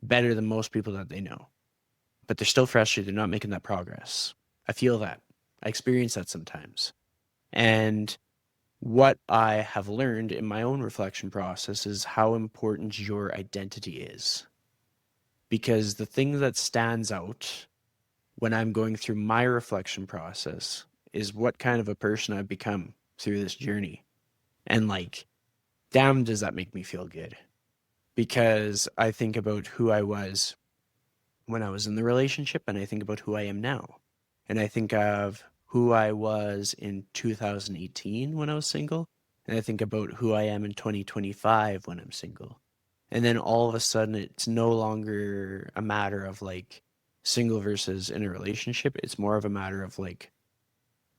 better than most people that they know, but they're still frustrated, they're not making that progress. I feel that. I experience that sometimes. And what I have learned in my own reflection process is how important your identity is. Because the thing that stands out when I'm going through my reflection process is what kind of a person I've become through this journey. And like, damn, does that make me feel good? Because I think about who I was when I was in the relationship and I think about who I am now. And I think of who I was in 2018 when I was single. And I think about who I am in 2025 when I'm single. And then all of a sudden, it's no longer a matter of like single versus in a relationship. It's more of a matter of like,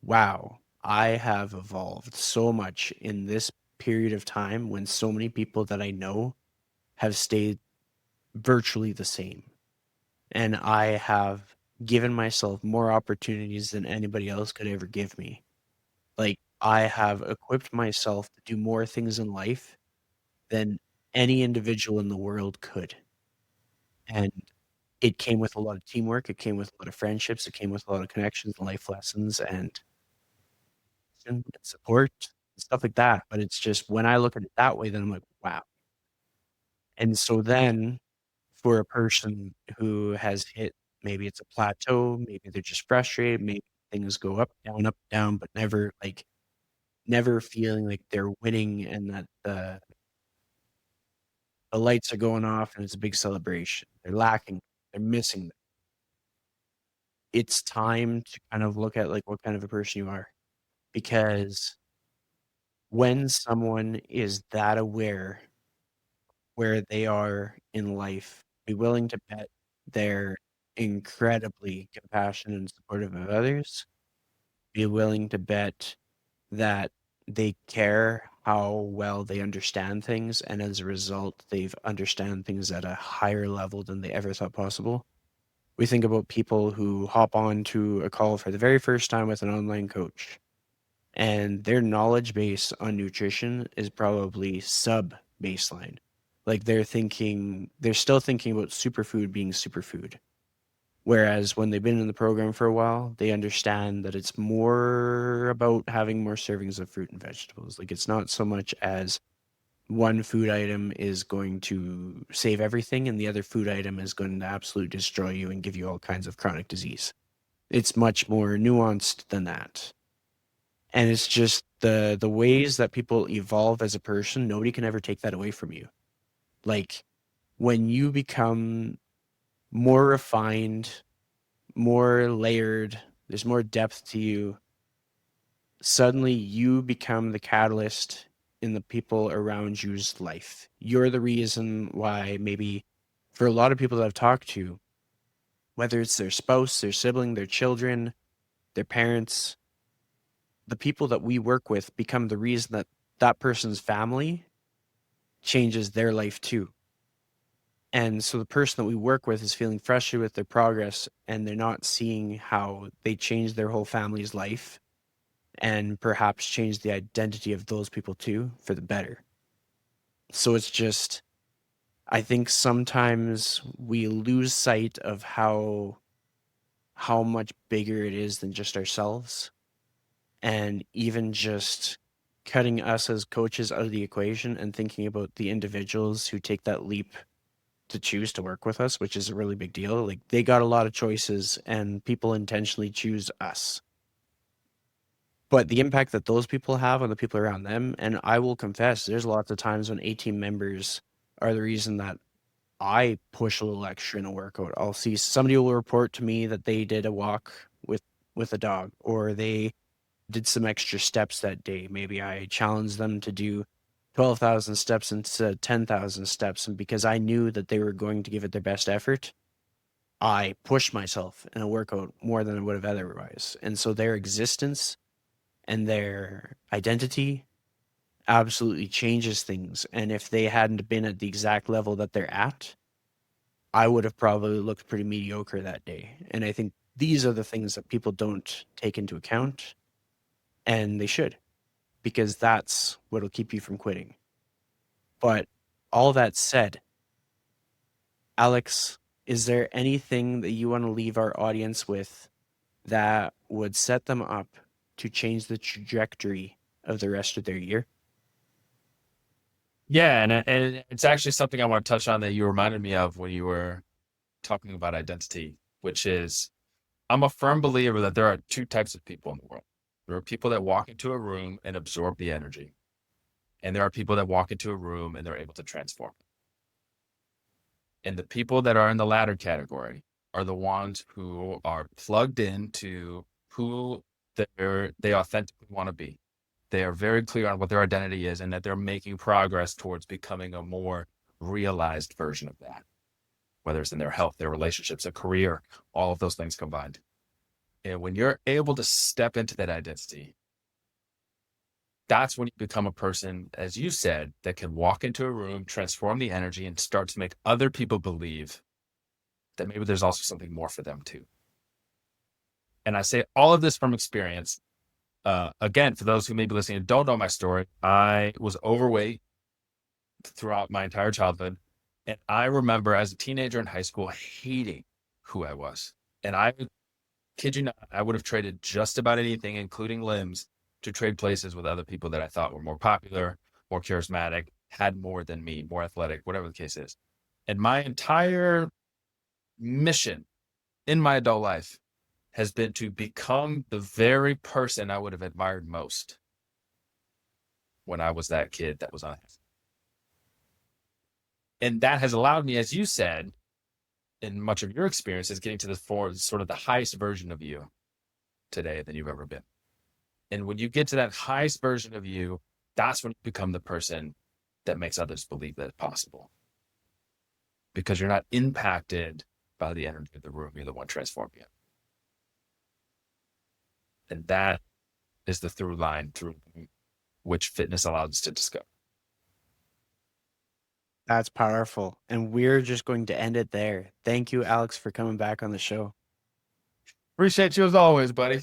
wow, I have evolved so much in this period of time when so many people that I know have stayed virtually the same. And I have given myself more opportunities than anybody else could ever give me. Like, I have equipped myself to do more things in life than any individual in the world could. And it came with a lot of teamwork, it came with a lot of friendships, it came with a lot of connections and life lessons and support and stuff like that. But it's just when I look at it that way, then I'm like, wow. And so then for a person who has hit, maybe it's a plateau, maybe they're just frustrated, maybe things go up, down, but never feeling like they're winning and that the lights are going off and it's a big celebration. They're lacking, they're missing. It's time to kind of look at like what kind of a person you are. Because when someone is that aware where they are in life, be willing to bet they're incredibly compassionate and supportive of others, be willing to bet that they care how well they understand things, and as a result, they've understand things at a higher level than they ever thought possible. We think about people who hop on to a call for the very first time with an online coach, and their knowledge base on nutrition is probably sub baseline. Like they're still thinking about superfood being superfood. Whereas when they've been in the program for a while, they understand that it's more about having more servings of fruit and vegetables. Like it's not so much as one food item is going to save everything and the other food item is going to absolutely destroy you and give you all kinds of chronic disease. It's much more nuanced than that. And it's just the ways that people evolve as a person, nobody can ever take that away from you. Like when you become more refined, more layered, there's more depth to you, suddenly you become the catalyst in the people around you's life. You're the reason why maybe for a lot of people that I've talked to, whether it's their spouse, their sibling, their children, their parents, the people that we work with become the reason that that person's family changes their life too. And so the person that we work with is feeling frustrated with their progress and they're not seeing how they change their whole family's life and perhaps change the identity of those people too for the better. So it's just, I think sometimes we lose sight of how much bigger it is than just ourselves, and even just cutting us as coaches out of the equation and thinking about the individuals who take that leap to choose to work with us, which is a really big deal. Like they got a lot of choices and people intentionally choose us. But the impact that those people have on the people around them, and I will confess, there's lots of times when 18 members are the reason that I push a little extra in a workout. I'll see somebody will report to me that they did a walk with a dog, or they did some extra steps that day. Maybe I challenged them to do 12,000 steps instead of 10,000 steps. And because I knew that they were going to give it their best effort, I pushed myself in a workout more than I would have otherwise. And so their existence and their identity absolutely changes things. And if they hadn't been at the exact level that they're at, I would have probably looked pretty mediocre that day. And I think these are the things that people don't take into account, and they should, because that's what'll keep you from quitting. But all that said, Alex, is there anything that you want to leave our audience with that would set them up to change the trajectory of the rest of their year? Yeah, and it's actually something I want to touch on that you reminded me of when you were talking about identity, which is I'm a firm believer that there are two types of people in the world. There are people that walk into a room and absorb the energy, and there are people that walk into a room and they're able to transform. And the people that are in the latter category are the ones who are plugged into who they authentically want to be. They are very clear on what their identity is and that they're making progress towards becoming a more realized version of that, whether it's in their health, their relationships, their career, all of those things combined. And when you're able to step into that identity, that's when you become a person, as you said, that can walk into a room, transform the energy, and start to make other people believe that maybe there's also something more for them too. And I say all of this from experience. Again, for those who may be listening and don't know my story, I was overweight throughout my entire childhood. And I remember as a teenager in high school hating who I was. And I kid you not, I would have traded just about anything, including limbs, to trade places with other people that I thought were more popular, more charismatic, had more than me, more athletic, whatever the case is. And my entire mission in my adult life has been to become the very person I would have admired most when I was that kid that was unhappy. And that has allowed me, as you said, in much of your experiences, getting to the sort of the highest version of you today than you've ever been. And when you get to that highest version of you, that's when you become the person that makes others believe that it's possible. Because you're not impacted by the energy of the room. You're the one transforming it. And that is the through line through which fitness allows us to discover. That's powerful. And we're just going to end it there. Thank you, Alex, for coming back on the show. Appreciate you as always, buddy.